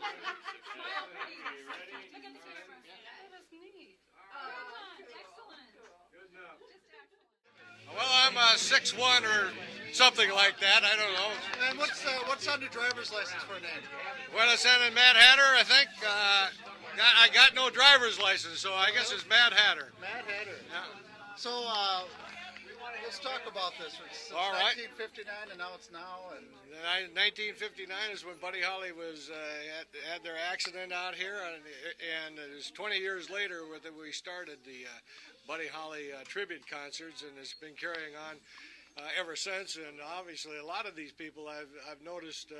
Smile, please. Look at the camera. That was neat. Excellent. Good enough. Well, I'm 6'1" or something like that. I don't know. And what's on your driver's license for a name? Buenos Aires Mad Hatter, I think. I got no driver's license, so I guess it's Mad Hatter. Mad Hatter. Yeah. So let's talk about this. It's All right. 1959, and now it's now. And 1959 is when Buddy Holly was had their accident out here, and it was 20 years later that we started the Buddy Holly tribute concerts, and it's been carrying on ever since. And obviously, a lot of these people I've noticed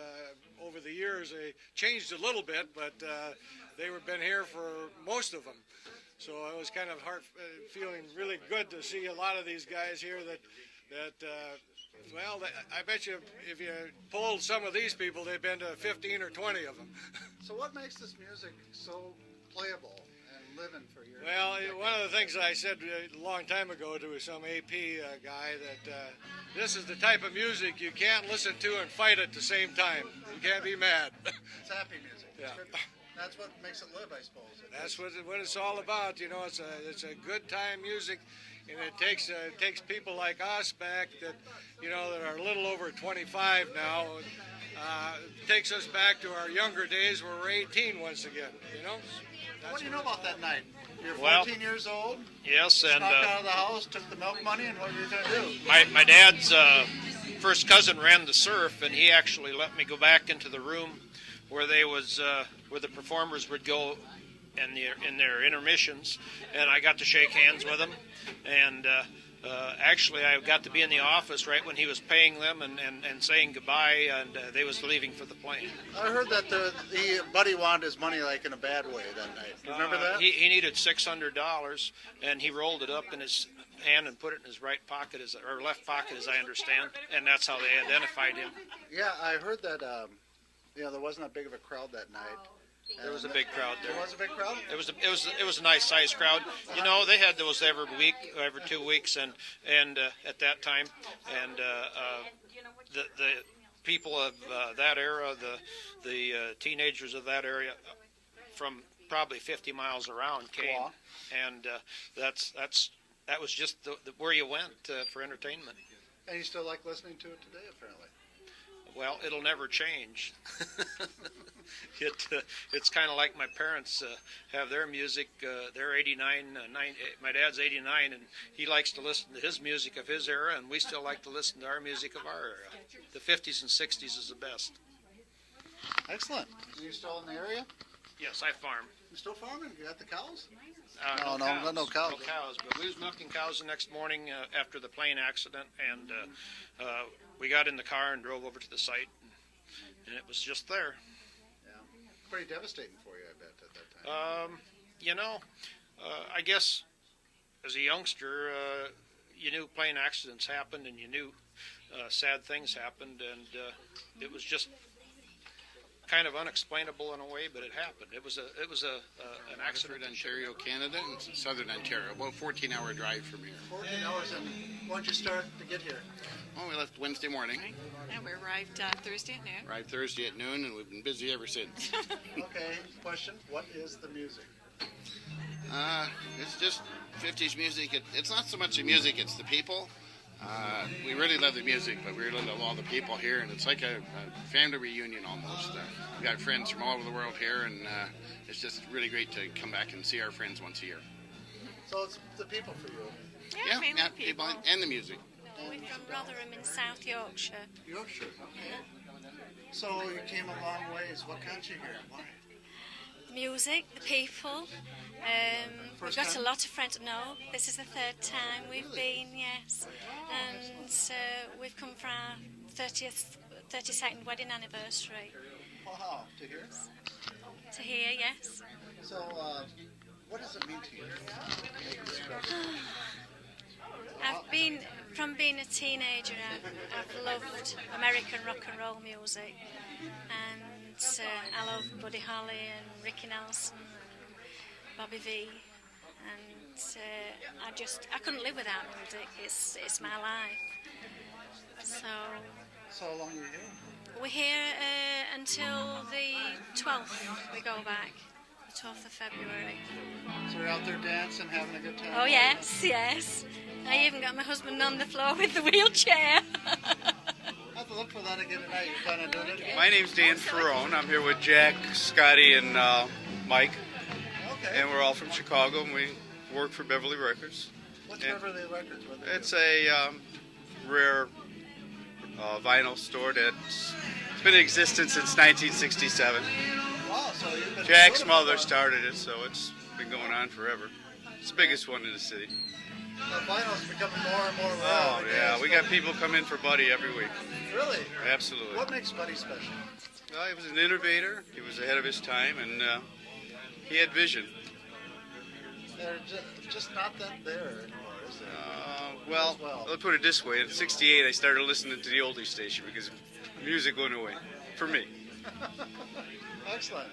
over the years they changed a little bit, but they were been here for most of them. So it was kind of feeling really good to see a lot of these guys here well, I bet you if you polled some of these people, they've been to 15 or 20 of them. so what makes this music so playable and living for your? Well, one of the things I said a long time ago to some AP guy that this is the type of music you can't listen to and fight at the same time. You can't be mad. It's happy music. Yeah. That's what makes it live, I suppose. That's what it's all about. You know, it's a good time music, and it takes people like us back that are a little over 25 now. It takes us back to our younger days where we're 18 once again. What do you know about that night? You're 14 years old. Yes, and snuck out of the house, took the milk money, and what were you going to do? my dad's first cousin ran the surf, and he actually let me go back into the room where where the performers would go in their intermissions, and I got to shake hands with them. And actually, I got to be in the office right when he was paying them and saying goodbye, and they was leaving for the plane. I heard that Buddy wanted his money like in a bad way that night. Do you remember that? He needed $600, and he rolled it up in his hand and put it in his right pocket, or left pocket, as I understand, and that's how they identified him. Yeah, I heard that. There wasn't that big of a crowd that night. There was a big crowd there. There was a big crowd? It was a nice sized crowd. They had those every week, every 2 weeks, and at that time, and the people of that era, the teenagers of that area, from probably 50 miles around came, and that was just where you went for entertainment. And you still like listening to it today, apparently. Well, it'll never change. It's kind of like my parents have their music. They're 89. My dad's 89, and he likes to listen to his music of his era, and we still like to listen to our music of our era. The 50s and 60s is the best. Excellent. Are you still in the area? Yes, I farm. You still farming? You got the cows? No cows. No cows, but we was milking cows the next morning after the plane accident, and we got in the car and drove over to the site, and it was just there. Yeah, pretty devastating for you, I bet, at that time. I guess as a youngster, you knew plane accidents happened, and you knew sad things happened, and it was just kind of unexplainable in a way, but it happened. It was an accident. Ontario, Canada, and southern Ontario, about 14-hour drive from here. 14 hours, and when did you start to get here? Oh, we left Wednesday morning. And we arrived Thursday at noon. Arrived Thursday at noon, and we've been busy ever since. Okay, question, what is the music? It's just 50s music. It's not so much the music, it's the people. We really love the music, but we really love all the people here, and it's like a family reunion almost. We've got friends from all over the world here, and it's just really great to come back and see our friends once a year. So it's the people for you? Yeah, mainly people. And the music. We're from Rotherham in South Yorkshire. Yorkshire, okay. So you came a long ways. What got you here? Why? Music, the people. We've got a lot of friends. No, this is the third time we've been, yes. And we've come for our 32nd wedding anniversary. Wow, to hear? To hear, yes. So, what does it mean to you? From being a teenager, I've loved American rock and roll music. And I love Buddy Holly and Ricky Nelson and Bobby Vee, and I couldn't live without music. It's my life. So how long are you here? We're here until the 12th. We go back, the 12th of February. So you're out there dancing, having a good time? Oh yes, yes. I even got my husband on the floor with the wheelchair. I'll have to look for that again tonight. You plan on doing it again? My name's Dan Ferrone. I'm here with Jack, Scotty, and Mike. Okay. And we're all from Chicago, and we work for Beverly Records. What's and Beverly Records? What do they It's do? a rare vinyl store that's been in existence since 1967. Wow, so you've been Jack's doing it mother for- started it, so it's been going on forever. It's the biggest one in the city. The vinyl's becoming more and more rare. Oh, every day. yeah, we got people come in for Buddy every week. Really? Absolutely. What makes Buddy special? He was an innovator. He was ahead of his time, and he had vision. They're just not that there anymore, is there? Well, Well. let's put it this way. In '68, I started listening to the oldies station because music went away for me. Excellent.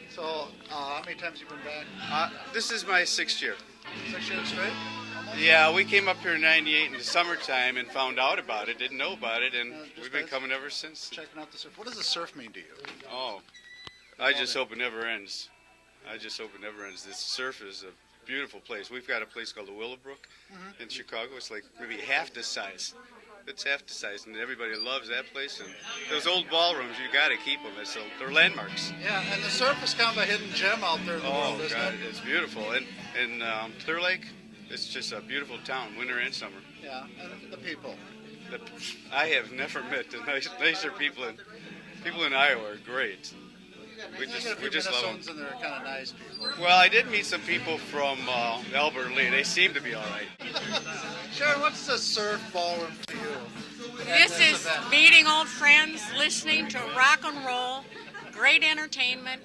So, how many times have you been back? This is my 6th year. 6 years straight? Yeah, we came up here in '98 in the summertime and found out about it, didn't know about it, and just we've been guys coming ever since. Checking out the surf. What does the surf mean to you? Oh, I just hope it never ends. I just hope it never ends. This surf is a beautiful place. We've got a place called the Willowbrook in Chicago. It's like maybe half the size. It's half the size, and everybody loves that place. And those old ballrooms, you got to keep them. They're landmarks. Yeah, and the surf is kind of a hidden gem out there in the Oh, world, isn't God, it? it's beautiful. And Clear Lake, it's just a beautiful town, winter and summer. Yeah, and the people. I have never met the nicer people. People in Iowa are great. We You get a few just love them. Minnesotans and they're kind of nice people. Well, I did meet some people from Albert Lee. They seem to be all right. Sharon, what's the surf ballroom to you? This is meeting old friends, listening to rock and roll, great entertainment.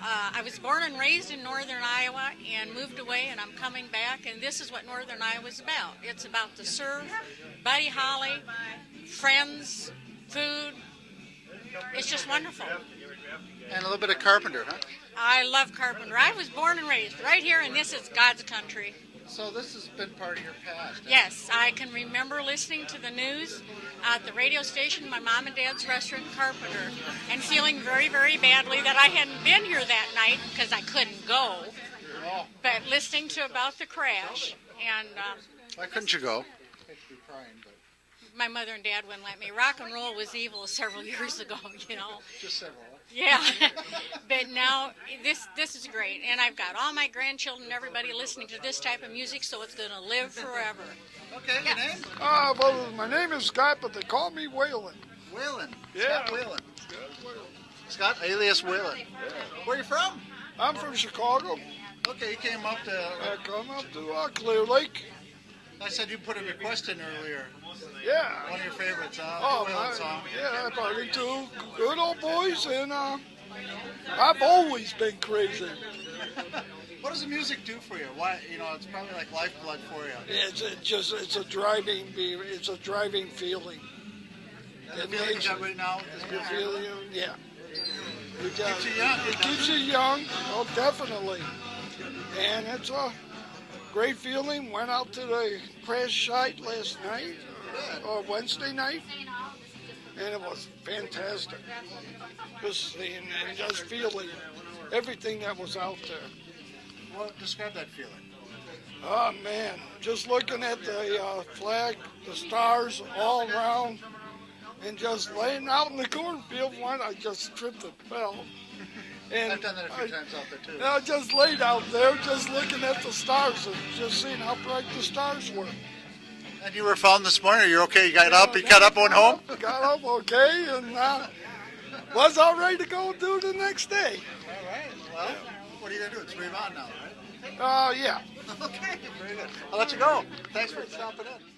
I was born and raised in northern Iowa and moved away, and I'm coming back, and this is what northern Iowa's about. It's about the surf, Buddy Holly, friends, food. It's just wonderful. And a little bit of Carpenter, huh? I love Carpenter. I was born and raised right here, and this is God's country. So this has been part of your past. Yes, I can remember listening to the news at the radio station, my mom and dad's restaurant, Carpenter, and feeling very, very badly that I hadn't been here that night because I couldn't go. Oh, But listening to about the crash, and why couldn't you go? I hate to be crying, but my mother and dad wouldn't let me. Rock and roll was evil several years ago, you know. just several. Yeah, but now this is great, and I've got all my grandchildren, everybody listening to this type of music, so it's going to live forever. Okay, your name? Well, my name is Scott, but they call me Waylon. Whalen. Yeah. Scott Whalen. Scott, alias Whalen. Where are you from? I'm from Chicago. Okay, you came up to... I come up to Clear Lake. I said you put a request in earlier. Yeah. One of your favorites, Oh, Whalen song. yeah, I party to good old boys, and I've always been crazy. What does the music do for you? Why, it's probably like lifeblood for you. It's a driving feeling. And the feeling you got right now is The good. feeling, yeah. You got, Keeps you young. It keeps you young. Oh, definitely. And it's a great feeling. Went out to the crash site last night, or Wednesday night, and it was fantastic. Just seeing and just feeling everything that was out there. Well, describe that feeling. Oh man, just looking at the flag, the stars all around, and just laying out in the cornfield. I just tripped and fell. And I've done that a few times out there too. I just laid out there, just looking at the stars and just seeing how bright the stars were. And you were found this morning. Are you okay? You got up? You got up, went home? Got up okay, and was all ready to go do the next day. All right. Well, what are you going to do? It's move on now, right? Yeah. Okay, very good. I'll let you go. Thanks for stopping in.